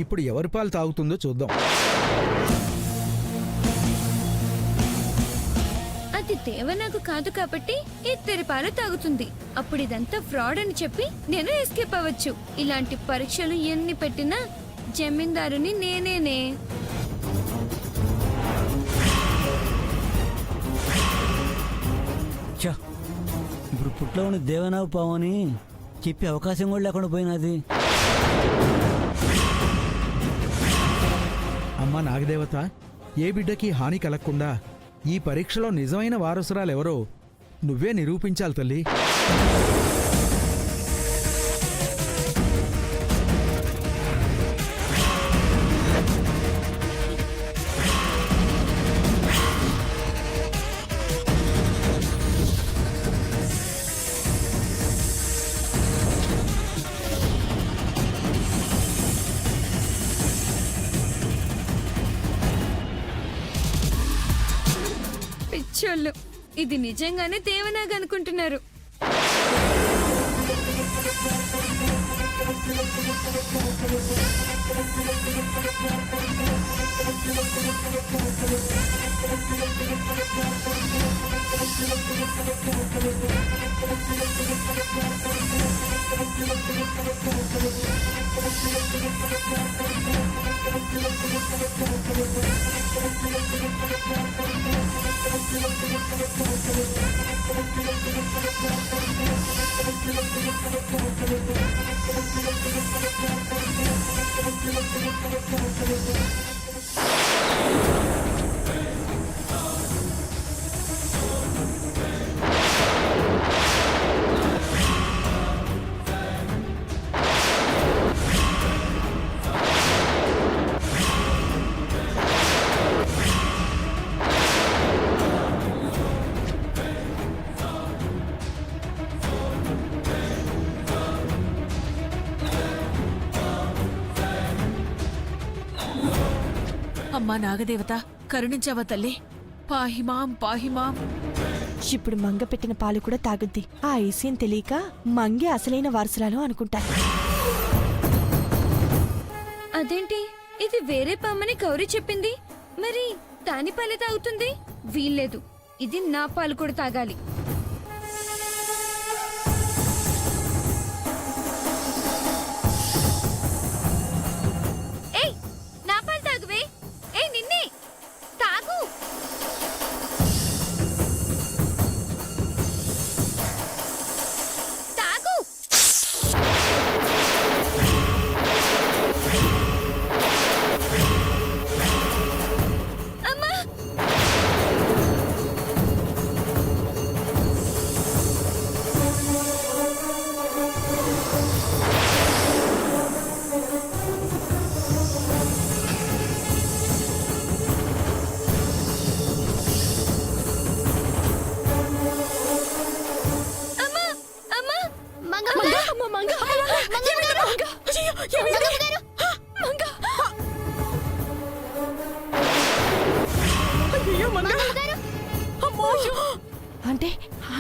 ఇప్పుడు ఎవరి పాలు తాగుతుందో చూద్దాం. అది దేవనాగు కాదు కాబట్టి ఇద్దరి పాలు తాగుతుంది. అప్పుడు ఇదంతా ఫ్రాడ్ అని చెప్పి నేను ఎస్కేప్ అవ్వచ్చు. ఇలాంటి పరీక్షలు ఎన్ని పెట్టినా జమీందారుని నేనేనే. ఇప్పుడు పుట్లో ఉన్న దేవనాగు పావని చెప్పే అవకాశం కూడా లేకుండా పోయినది. అమ్మా నాగదేవత, ఏ బిడ్డకి హాని కలగకుండా ఈ పరీక్షలో నిజమైన వారసురాలెవరో నువ్వే నిరూపించాలి తల్లి. పిచ్చోళ్ళు, ఇది నిజంగానే దేవనాగ్ అనుకుంటున్నారు. అమ్మా నాగదేవత, కరుణించావా తల్లి? పాహిమాం పాహిమాం. ఇప్పుడు మంగ పెట్టిన పాలు కూడా తాగుద్ది. ఆ విషయం తెలియక మంగే అసలైన వారసురాలు అనుకుంటా. అదేంటి, ఇది వేరే పామని గౌరీ చెప్పింది. మరి దాని పాలే తాగుతుంది? వీల్లేదు, ఇది నా పాలు కూడా తాగాలి. ఏయ్, నా పాలు తాగువే. ఏయ్ నిన్నే, తాగు. తాగు. అమ్మా, అమ్మా, అమ్మా. మంగ, అమ్మ మంగ, ఏమైందిరా? అయ్యో, ఏమైంది? మంగ. అయ్యో, మంగ. అమ్మో. అంటే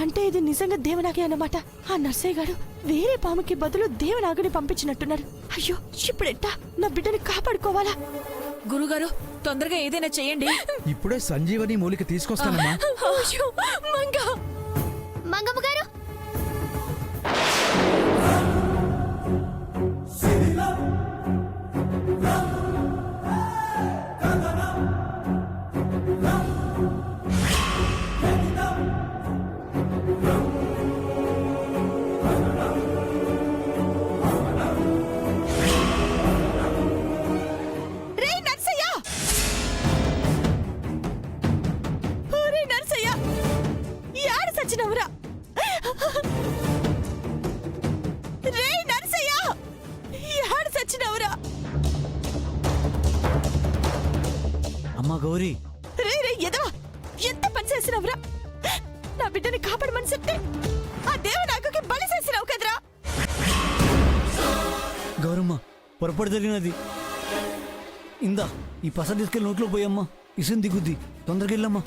అంటే ఇది నిజంగా దేవనాగే అన్నమాట. ఆ నర్సయ్య గారు వేరే పాముకి బదులు దేవనాగుని పంపించినట్టున్నారు. అయ్యో, ఇప్పుడెట్టా నా బిడ్డని కాపాడుకోవాలా? గురుగారు, తొందరగా ఏదైనా చెయ్యండి. ఇప్పుడే సంజీవని మూలిక తీసుకొస్తానమ్మా. అయ్యో, మంగ. మంగమ్మ గారు, రే నర్సయ్య! రే నర్సయ్య! యాడ సచ్చినవురా? రే నర్సయ్య! యాడ సచ్చినవురా? అమ్మా గౌరీ, రే రే ఎదవా! ఎంత పని చేసినవురా? నా బిడ్డని కాపాడమని చెప్తే ఆ దేవనాగుకి బలి చేసినావు కదరా? గౌరమ్మ, పొరపాటు జరిగినది. ఇందా ఈ పస తీసుకెళ్ళి నోట్లో పోయమ్మా. ఇసుని దిగుద్ది, తొందరగా వెళ్ళమ్మా.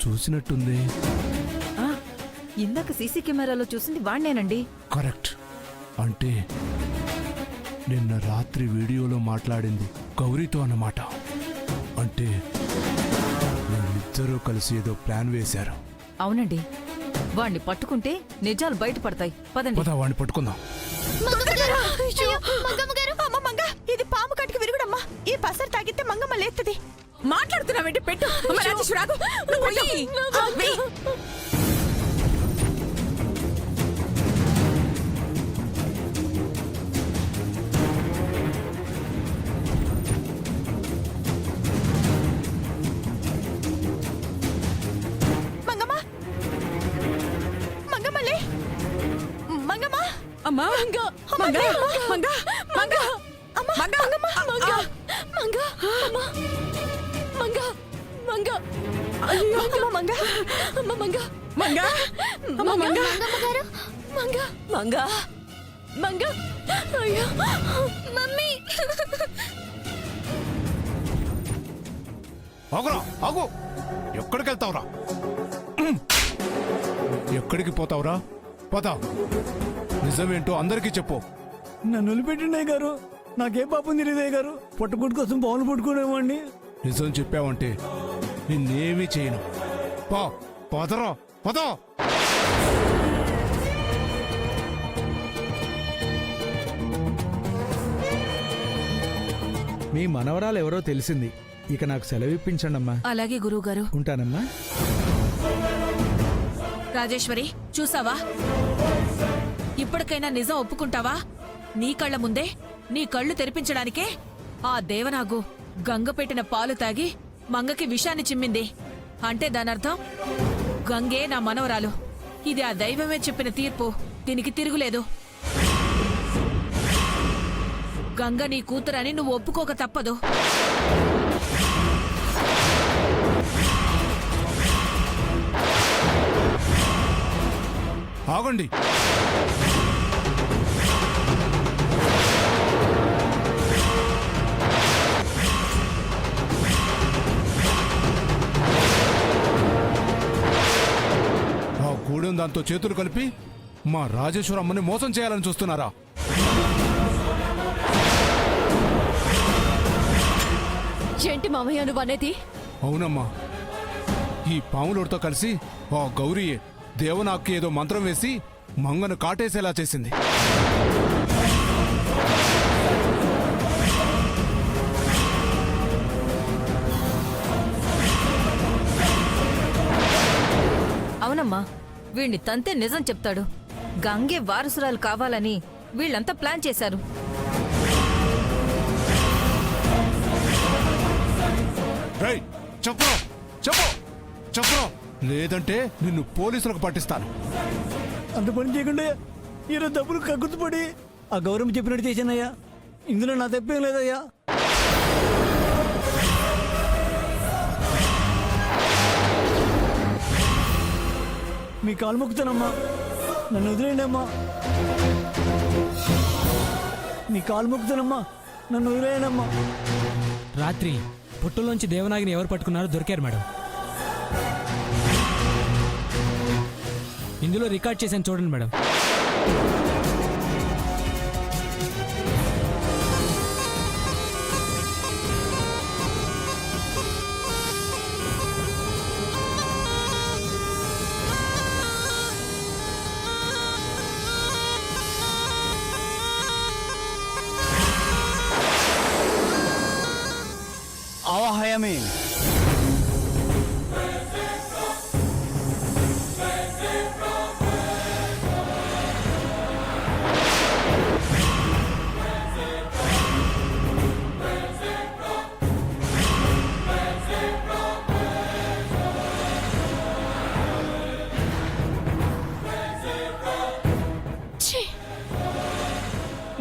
చూసినట్టుంది. ఇందాక సీసీ కెమెరాలో చూసింది వాణ్ణేనండి. కరెక్ట్. అంటే నిన్న రాత్రి వీడియోలో మాట్లాడింది గౌరీతో అన్నమాట. అంటే వీళ్ళిద్దరూ కలిసి ఏదో ప్లాన్ వేశారు. అవునండి, వాణ్ణి పట్టుకుంటే నిజాలు బయటపడతాయి. పదండి. పద వాడిని పట్టుకుందాం. అమ్మ మంగ, ఇది పాము కట్టుకు విరుగుడమ్మా. ఈ పసరు తాగితే మంగమ్మ లేత్తది. మాట్లాడుతున్నావేంటి? పెట్టు. అమ్మ రాజేశ్వరి, ఆగు. నువ్వు వెయ్యి. వెయ్యి. మంగమ్మ, మంగమ్మ లే. మంగమ్మ, అమ్మా మంగ మంగ మంగ మంగ అమ్మ మంగమ్మ, మంగ మంగ అమ్మ మంగ మంగ. అయ్యో అమ్మ మంగ, అమ్మ మంగ మంగ అమ్మ మంగ మంగ మంగ మంగ. అయ్యో మమ్మీ ఆగురా, ఆగు. ఎక్కడికి వెళ్తావురా? ఎక్కడికి పోతావురా? పద, నిజమేంటో అందరికీ చెప్పు. నన్ను వదిలిపెట్టిండే గారు. నాకేం పాపం తెలియదే గారు. పొట్టకుడి కోసం పావులు పట్టుకునేవాడిని. నిజం చెప్పావంటే నిన్నేమీ చేయను. పదరా, పద. మీ మనవరాలు ఎవరో తెలిసింది. ఇక నాకు సెలవిప్పించండమ్మా. అలాగే గురువుగారు. ఉంటానమ్మా. రాజేశ్వరి, చూసావా? ఇప్పటికైనా నిజం ఒప్పుకుంటావా? నీ కళ్ళ ముందే, నీ కళ్ళు తెరిపించడానికే ఆ దేవనాగు గంగ పెట్టిన పాలు తాగి మంగకి విషాన్ని చిమ్మింది. అంటే దానర్థం గంగే నా మనవరాలు. ఇది ఆ దైవమే చెప్పిన తీర్పు. దీనికి తిరుగులేదు. గంగ నీ కూతురని నువ్వు ఒప్పుకోక తప్పదు. ఆగండి. ఆ గూడెం దాంతో చేతులు కలిపి మా రాజేశ్వర అమ్మని మోసం చేయాలని చూస్తున్నారా? ఏంటి మామయ్య నువ్వు అనేది? అవునమ్మా, ఈ పాములోడితో కలిసి ఆ గౌరీయే దేవనాక్కి ఏదో మంత్రం వేసి మంగను కాటేసేలా చేసింది. అవునమ్మా, వీణ్ణి తంతే నిజం చెప్తాడు. గంగే వారసురాలు కావాలని వీళ్ళంతా ప్లాన్ చేశారు. రేయ్, చెప్పు చెప్పు చెప్పు, లేదంటే నిన్ను పోలీసులకు పట్టిస్తాను. అంత పని చేయకుండా ఈరోజు డబ్బులు కక్కుతుపడి ఆ గౌరవం చెప్పినట్టు చేశానయ్యా. ఇందులో నా తప్పేం లేదయ్యా. మీ కాలు మొక్కుతానమ్మా, నన్ను వదిలేయండి అమ్మా. మీ కాలు మొక్కుతానమ్మా, నన్ను వదిలేయండి అమ్మా. రాత్రి పుట్టలోంచి దేవనాగిని ఎవరు పట్టుకున్నారో దొరికారు మేడం. ఇందులో రికార్డ్ చేశాను చూడండి మేడం. ఆవాహయామి.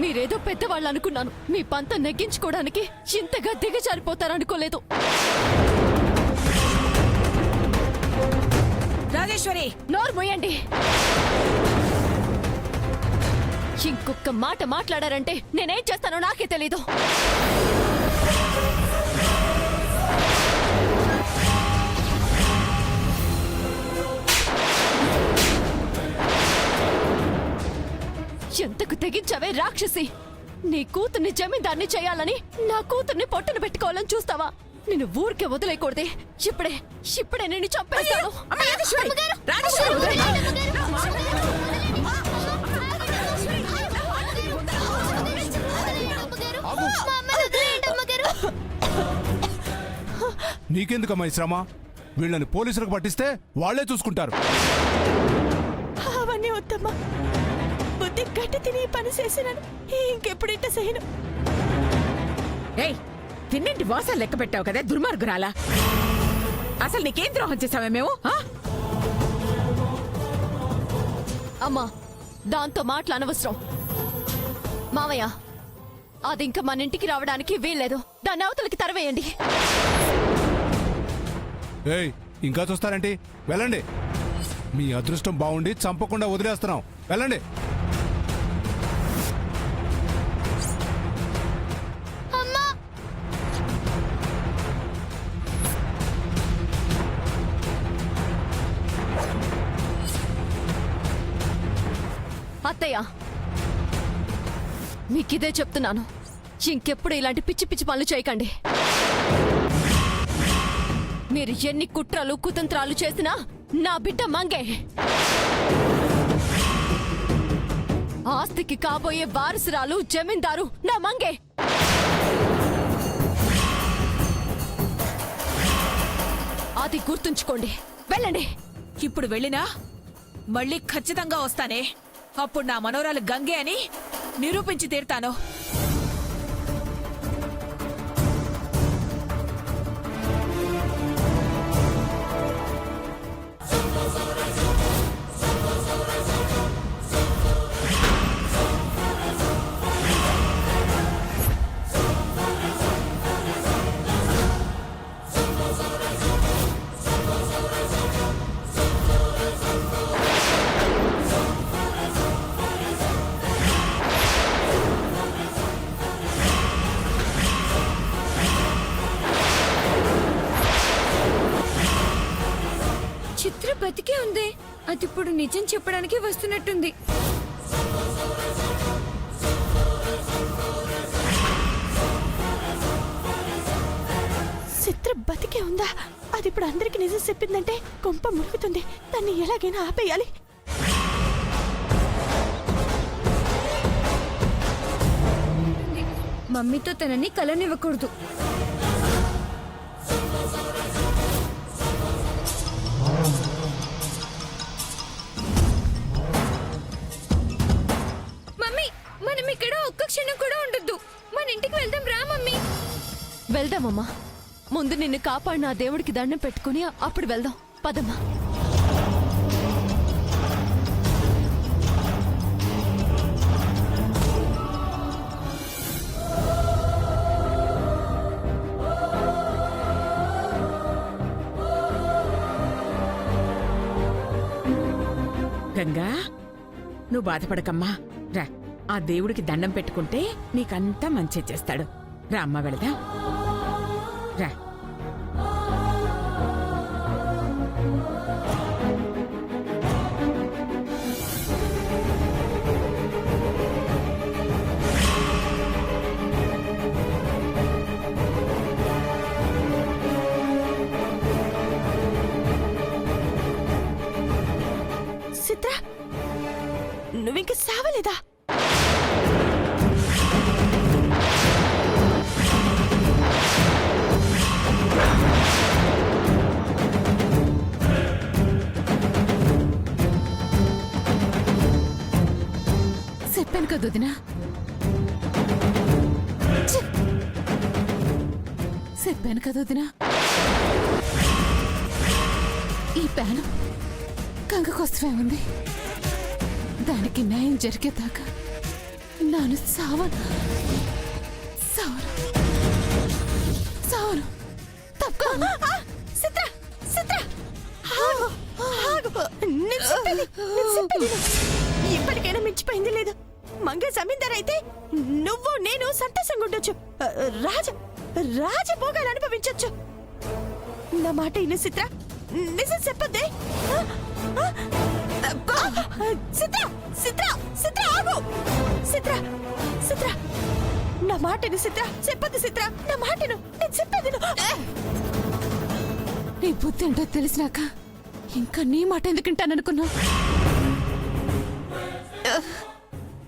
మీరేదో పెద్దవాళ్ళు అనుకున్నాను. మీ పంత నెగ్గించుకోవడానికి ఇంతగా దిగజారిపోతారనుకోలేదు. రాజేశ్వరి, నోరు మూయండి. ఇంకొక మాట మాట్లాడారంటే నేనేం చేస్తానో నాకే తెలీదు. తెగించవే రాక్షసి! నీ కూతుర్ని జమీందార్ని చేయాలని నా కూతుర్ని పొట్టను పెట్టుకోవాలని చూస్తావా? నిన్ను ఊరికే వదిలేయకూడదే. ఇప్పుడే నిన్ను చంపేస్తాను. నీకెందుకమ్మా ఈ శ్రమ? వీళ్ళని పోలీసులకు పట్టిస్తే వాళ్లే చూసుకుంటారు. అవన్నీ వద్దమ్మా. బుద్ధి గట్టి తిని ఈ పని చేసినాను. ఇంకెప్పుడింట చేయను. ఏయ్, తిన్నింటి వాసాలు లెక్క పెట్టావు కదా దుర్మార్గురాలా! అసలు నీకేం ద్రోహం చేసావే మేము? అమ్మా, దాంతో మాటలు అనవసరం. మావయ్య, అది ఇంకా మన ఇంటికి రావడానికి వీల్లేదు. దాన్ని అవతలకి తరవేయండి. ఏయ్, ఇంకా చూస్తారేంటి? వెళ్ళండి. మీ అదృష్టం బాగుండి చంపకుండా వదిలేస్తున్నాం. వెళ్ళండి. అత్తయ్య, మీకిదే చెప్తున్నాను. ఇంకెప్పుడు ఇలాంటి పిచ్చి పిచ్చి పనులు చేయకండి. మీరు ఎన్ని కుట్రలు కుతంత్రాలు చేసినా నా బిడ్డ మంగే. ఆస్తికి కాబోయే వారసురాలు జమీందారు నా మంగే. అది గుర్తుంచుకోండి. వెళ్ళండి. ఇప్పుడు వెళ్ళినా మళ్ళీ ఖచ్చితంగా వస్తానే. అప్పుడు నా మనోరాలు గంగే అని నిరూపించి తీరుతాను. చిత్ర బతికే ఉంది. అది ఇప్పుడు నిజం చెప్పడానికి వస్తున్నట్టుంది. చిత్ర బతికే ఉందా? అది ఇప్పుడు అందరికి నిజం చెప్పిందంటే కొంప మురుగుతుంది. దాన్ని ఎలాగైనా ఆపేయాలి. మమ్మీతో తనని కలనివ్వకూడదు. మమ్మీ, మనం ఇక్కడ ఒక్క క్షణం కూడా ఉండొద్దు. మన ఇంటికి వెళ్దాం. రా మమ్మీ. వెళ్దామమ్మా. ముందు నిన్ను కాపాడిన ఆ దేవుడికి దండం పెట్టుకుని అప్పుడు వెళ్దాం. పదమ్మా. గంగా, నువ్వు బాధపడకమ్మా. రా, ఆ దేవుడికి దండం పెట్టుకుంటే నీకంతా మంచి చేస్తాడు. రా అమ్మ, వెళదా. రా. చిత్ర, నువ్వింక సావలేదా? చెప్పాను కదా వదినా, చెప్పాను కదా వదినా, ఈ ప్యాను గంగ కోసమే ఉంది. దానికి న్యాయం జరిగేదాకా నాను సావను సావను సావను. తప్ప ఇప్పటికైనా మించిపోయింది లేదు. మంగ జమీందార్ అయితే నువ్వు నేను సంతోషంగా ఉండొచ్చు. రాజభోగాలు అనుభవించొచ్చు. నా మాట ఇను చిత్ర. నిజం చెప్పొద్దే. సిత్ర సిత్ర సిత్ర ఆగు. సిత్ర సిత్ర నా మాటను సిత్ర చెప్పొద్దు. సిత్ర నా మాటను, నేను చెప్పేది నీ బుద్ధి ఏంటో తెలిసినాక ఇంకా నీ మాట ఎందుకు వింటాననుకున్నావు?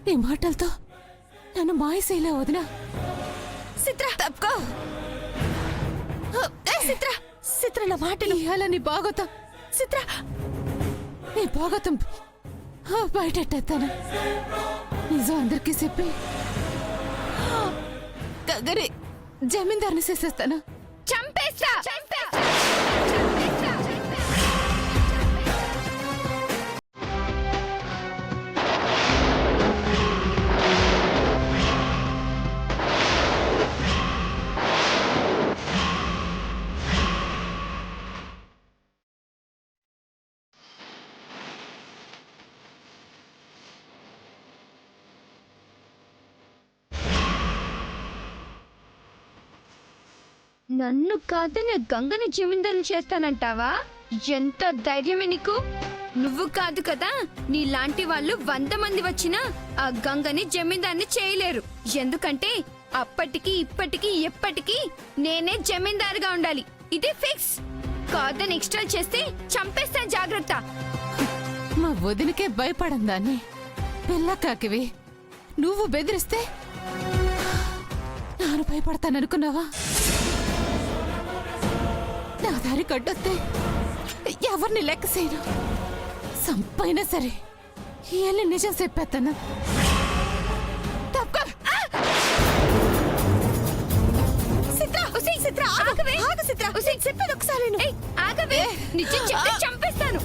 నీ మాటలతో నన్ను మాయసేలా వదినా. సిత్ర తప్పుకో. సిత్ర సిత్ర నా మాటను ఇవాళ నీ బాగోతాం. సిత్ర నీ బాగోతాం బయటెట్టేస్తాను. నిజం అందరికీ చెప్పి గగరి జమీందారుని చేసేస్తాను. చంపేస్తా. నన్ను కాదని గంగని జమీందారుని చేస్తానంటావా? ఎంత ధైర్యమే నీకు? నువ్వు కాదు కదా, నీలాంటి వాళ్ళు 100 మంది వచ్చినా ఆ గంగని జమీందారుని చేయలేరు. ఎందుకంటే అప్పటికి ఇప్పటికి ఎప్పటికీ నేనే జమీందారుగా ఉండాలి. ఇది ఫిక్స్. కాదని ఎక్స్ట్రా చేస్తే చంపేస్తాను, జాగ్రత్త. మా వదినకే భయపడం దాన్ని పిల్లకాకివి నువ్వు బెదిరిస్తే నేను భయపడతాననుకున్నావా? నా దారి కట్టొస్తే ఎవరిని లెక్క చేయను. సంపైనా సరే ఏళ్ళ నిజం చెప్పేస్తాను. చెప్పేది ఒకసారి నిజం చెప్తే చంపేస్తాను.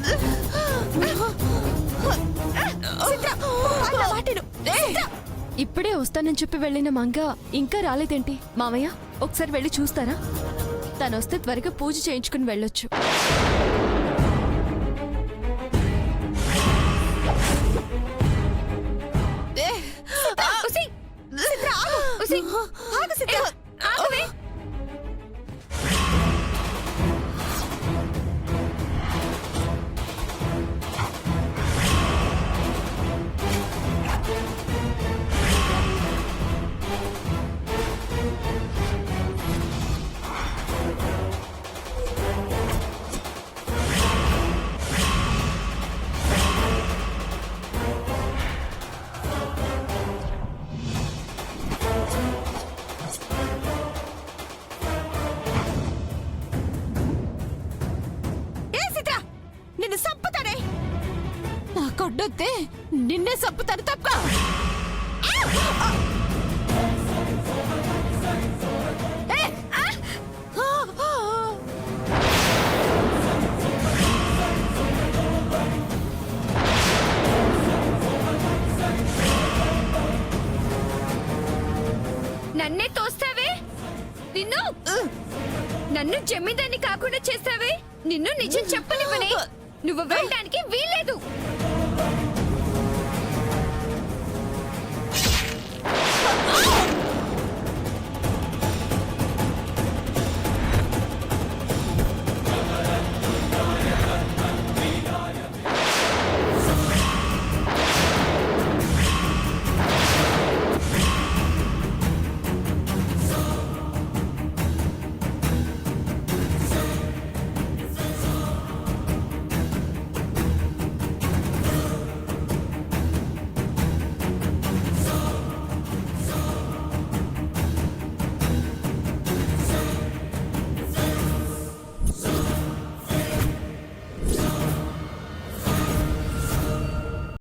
ఇప్పుడే వస్తానని చెప్పి వెళ్ళిన మంగ ఇంకా రాలేదేంటి? మామయ్య ఒకసారి వెళ్ళి చూస్తారా? తను వస్తే త్వరగా పూజ చేయించుకుని వెళ్ళొచ్చు. కొట్టొద్దే నిన్నే చంపుతాను. తప్ప నన్నే తోస్తావే? నన్ను జమీందారిని కాకుండా చేస్తావే? నిన్ను నిజం చెప్పనివ్వనే. నువ్వు వెళ్ళడానికి వీల్లేదు.